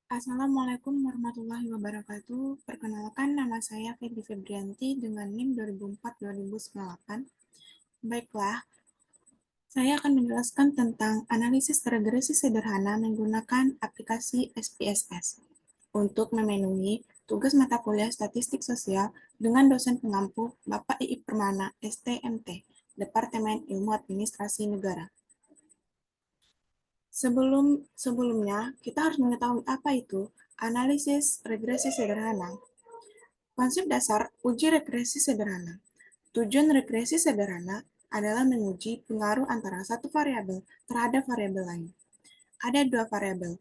Assalamualaikum warahmatullahi wabarakatuh. Perkenalkan, nama saya Feby Febrianti dengan NIM 2004-2098. Baiklah, saya akan menjelaskan tentang analisis regresi sederhana menggunakan aplikasi SPSS untuk memenuhi tugas mata kuliah Statistik Sosial dengan dosen pengampu Bapak Iip Permana, STMT, Departemen Ilmu Administrasi Negara. Sebelumnya, kita harus mengetahui apa itu analisis regresi sederhana. Konsep dasar uji regresi sederhana. Tujuan regresi sederhana adalah menguji pengaruh antara satu variabel terhadap variabel lain. Ada dua variabel.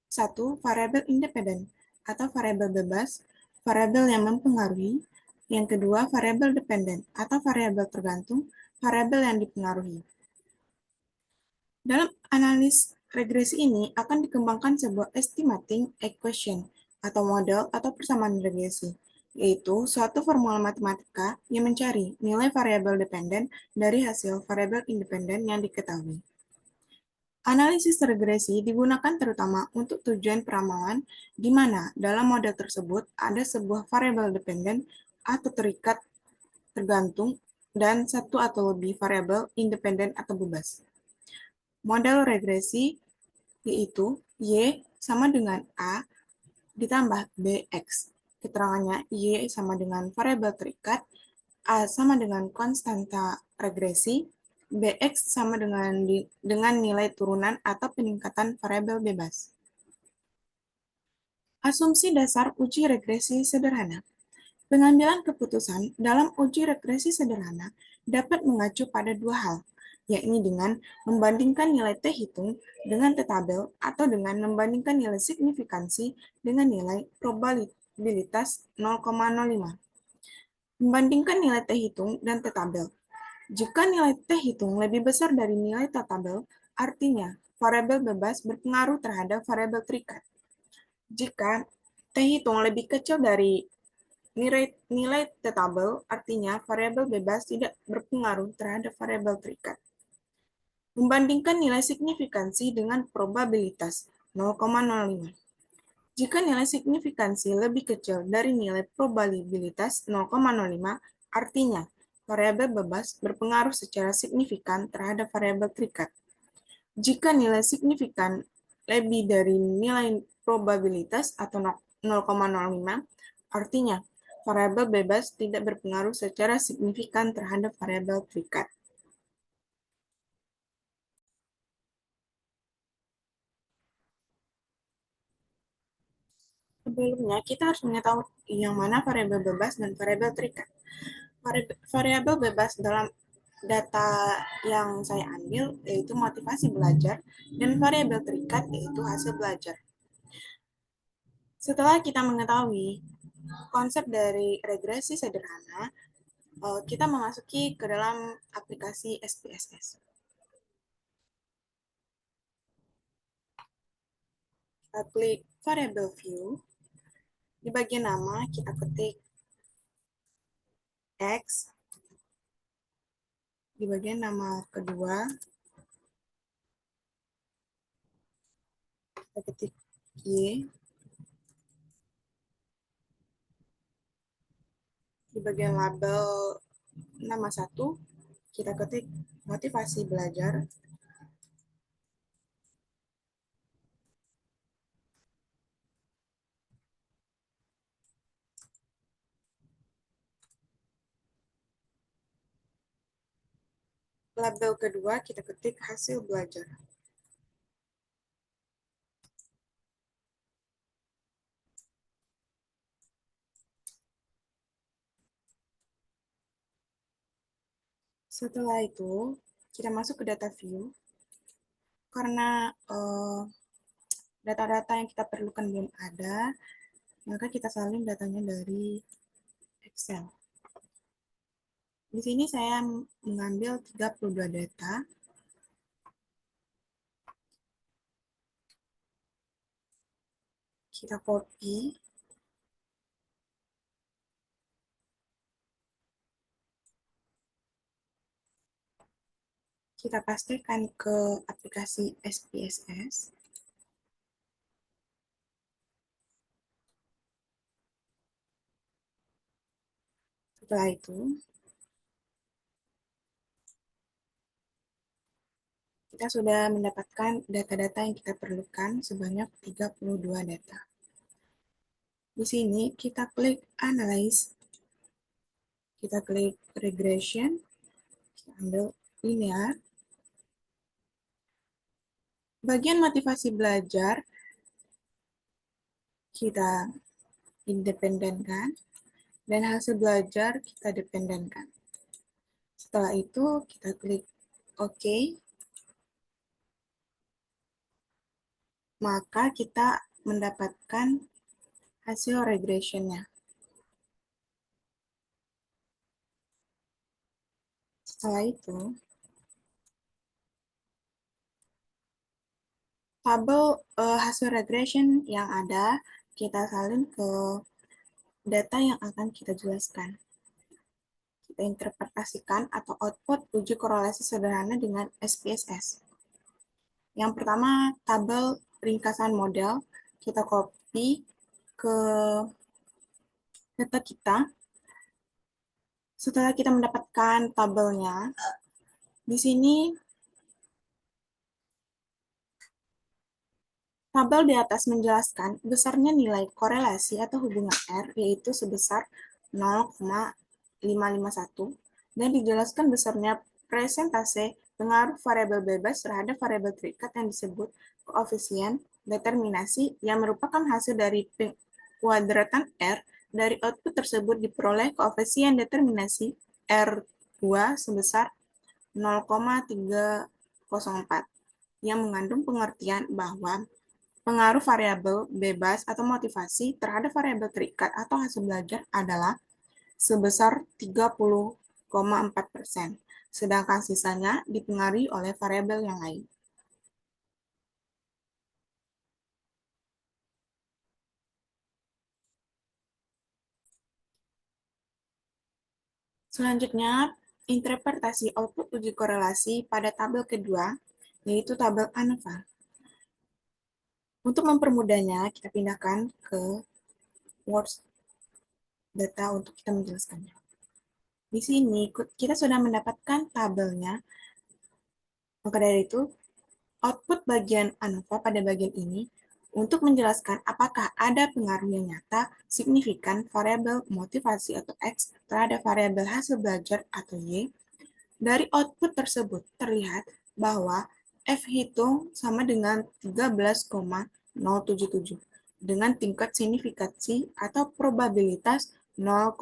Satu, variabel independen atau variabel bebas, variabel yang mempengaruhi. Yang kedua, variabel dependen atau variabel tergantung, variabel yang dipengaruhi. Dalam analis regresi ini akan dikembangkan sebuah estimating equation atau model atau persamaan regresi, yaitu suatu formula matematika yang mencari nilai variabel dependen dari hasil variabel independen yang diketahui. Analisis regresi digunakan terutama untuk tujuan peramalan di mana dalam model tersebut ada sebuah variabel dependen atau terikat tergantung dan satu atau lebih variabel independen atau bebas. Model regresi yaitu Y sama dengan A ditambah BX. Keterangannya Y sama dengan variabel terikat, A sama dengan konstanta regresi, BX sama dengan nilai turunan atau peningkatan variabel bebas. Asumsi dasar uji regresi sederhana. Pengambilan keputusan dalam uji regresi sederhana dapat mengacu pada dua hal, yakni dengan membandingkan nilai T hitung dengan T tabel atau dengan membandingkan nilai signifikansi dengan nilai probabilitas 0,05. Membandingkan nilai T hitung dan T tabel. Jika nilai T hitung lebih besar dari nilai T tabel, artinya variabel bebas berpengaruh terhadap variabel terikat. Jika T hitung lebih kecil dari nilai T tabel, artinya variabel bebas tidak berpengaruh terhadap variabel terikat. Membandingkan nilai signifikansi dengan probabilitas 0,05. Jika nilai signifikansi lebih kecil dari nilai probabilitas 0,05, artinya variabel bebas berpengaruh secara signifikan terhadap variabel terikat. Jika nilai signifikan lebih dari nilai probabilitas atau 0,05, artinya variabel bebas tidak berpengaruh secara signifikan terhadap variabel terikat. Sebelumnya, kita harus mengetahui yang mana variabel bebas dan variabel terikat. Variabel bebas dalam data yang saya ambil yaitu motivasi belajar dan variabel terikat yaitu hasil belajar. Setelah kita mengetahui konsep dari regresi sederhana, kita memasuki ke dalam aplikasi SPSS. Kita klik variable view. Di bagian nama kita ketik X. Di bagian nama kedua kita ketik Y. Di bagian label nama satu kita ketik motivasi belajar. Label kedua kita ketik hasil belajar. Setelah itu kita masuk ke data view. Karena data-data yang kita perlukan belum ada, maka kita salin datanya dari Excel. Di sini saya mengambil 32 data. Kita copy. Kita pastikan ke aplikasi SPSS. Setelah itu, kita sudah mendapatkan data-data yang kita perlukan sebanyak 32 data. Di sini kita klik Analyze, kita klik Regression, kita ambil linear. Bagian motivasi belajar, kita independenkan, dan hasil belajar kita dependenkan. Setelah itu, kita klik OK, maka kita mendapatkan hasil regressionnya. Setelah itu, tabel hasil regression yang ada, kita salin ke data yang akan kita jelaskan. Kita interpretasikan atau output uji korelasi sederhana dengan SPSS. Yang pertama, tabel ringkasan model. Kita copy ke data kita. Setelah kita mendapatkan tabelnya, di sini tabel di atas menjelaskan besarnya nilai korelasi atau hubungan R, yaitu sebesar 0,551, dan dijelaskan besarnya presentase pengaruh variabel bebas terhadap variabel terikat yang disebut koefisien determinasi yang merupakan hasil dari penguadratan R. Dari output tersebut diperoleh koefisien determinasi R2 sebesar 0,304 yang mengandung pengertian bahwa pengaruh variabel bebas atau motivasi terhadap variabel terikat atau hasil belajar adalah sebesar 30,4%, sedangkan sisanya dipengaruhi oleh variabel yang lain. Selanjutnya, interpretasi output uji korelasi pada tabel kedua, yaitu tabel ANOVA. Untuk mempermudahnya, kita pindahkan ke Word data untuk kita menjelaskannya. Di sini, kita sudah mendapatkan tabelnya. Maka dari itu, output bagian ANOVA pada bagian ini untuk menjelaskan apakah ada pengaruh yang nyata, signifikan, variabel motivasi atau X terhadap variabel hasil belajar atau Y. Dari output tersebut terlihat bahwa F hitung sama dengan 13,077 dengan tingkat signifikansi atau probabilitas 0,001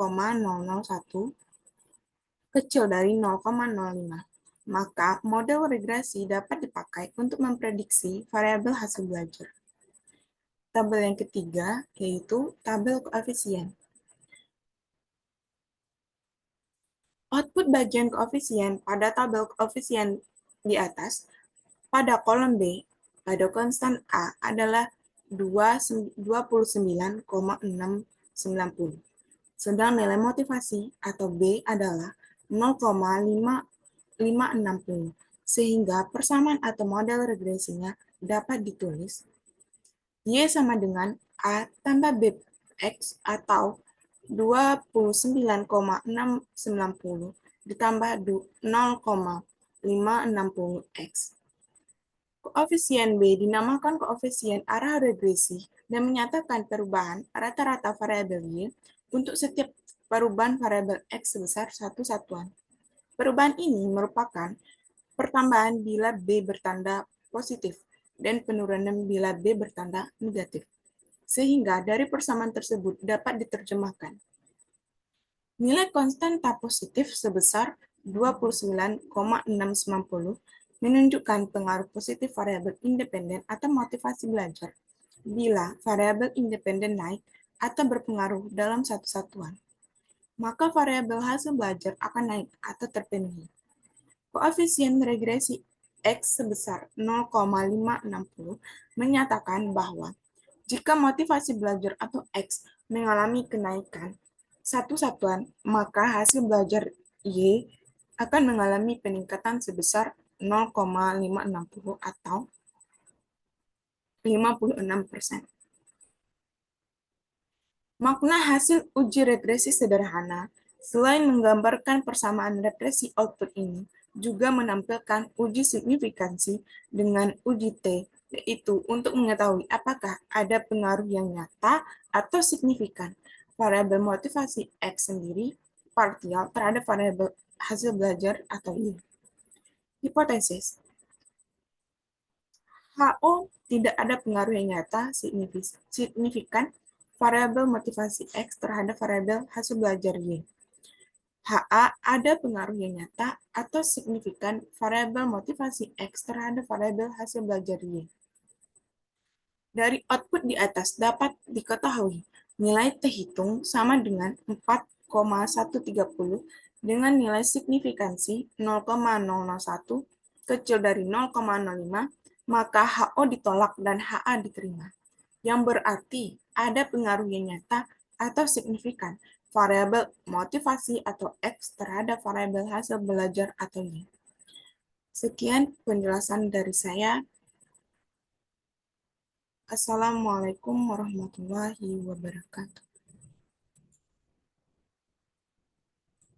kecil dari 0,05. Maka model regresi dapat dipakai untuk memprediksi variabel hasil belajar. Tabel yang ketiga yaitu tabel koefisien. Output bagian koefisien pada tabel koefisien di atas, pada kolom B, pada konstan A adalah 29,690. Sedang nilai motivasi atau B adalah 0,560, sehingga persamaan atau model regresinya dapat ditulis Y sama dengan A tambah BX atau 29,690 ditambah 0,560X. Koefisien B dinamakan koefisien arah regresi dan menyatakan perubahan rata-rata variabel Y untuk setiap perubahan variabel X sebesar satu satuan. Perubahan ini merupakan pertambahan bila B bertanda positif dan penurunan bila B bertanda negatif. Sehingga dari persamaan tersebut dapat diterjemahkan. Nilai konstanta positif sebesar 29,690 menunjukkan pengaruh positif variabel independen atau motivasi belajar bila variabel independen naik atau berpengaruh dalam satu satuan. Maka variabel hasil belajar akan naik atau terpenuhi. Koefisien regresi X sebesar 0,560 menyatakan bahwa jika motivasi belajar atau X mengalami kenaikan satu satuan, maka hasil belajar Y akan mengalami peningkatan sebesar 0,560 atau 56%. Makna hasil uji regresi sederhana Selain menggambarkan persamaan regresi output ini, juga menampilkan uji signifikansi dengan uji T, yaitu untuk mengetahui apakah ada pengaruh yang nyata atau signifikan variabel motivasi X sendiri partial terhadap variabel hasil belajar atau Y. Hipotesis, HO tidak ada pengaruh yang nyata signifikan variabel motivasi X terhadap variabel hasil belajar Y. HA ada pengaruh yang nyata atau signifikan variabel motivasi X terhadap variabel hasil belajar Y. Dari output di atas dapat diketahui nilai T hitung sama dengan 4,130 dengan nilai signifikansi 0,001 kecil dari 0,05, maka HO ditolak dan HA diterima. Yang berarti ada pengaruh yang nyata atau signifikan variabel motivasi atau X terhadap variabel hasil belajar atau Y. Sekian penjelasan dari saya. Assalamualaikum warahmatullahi wabarakatuh.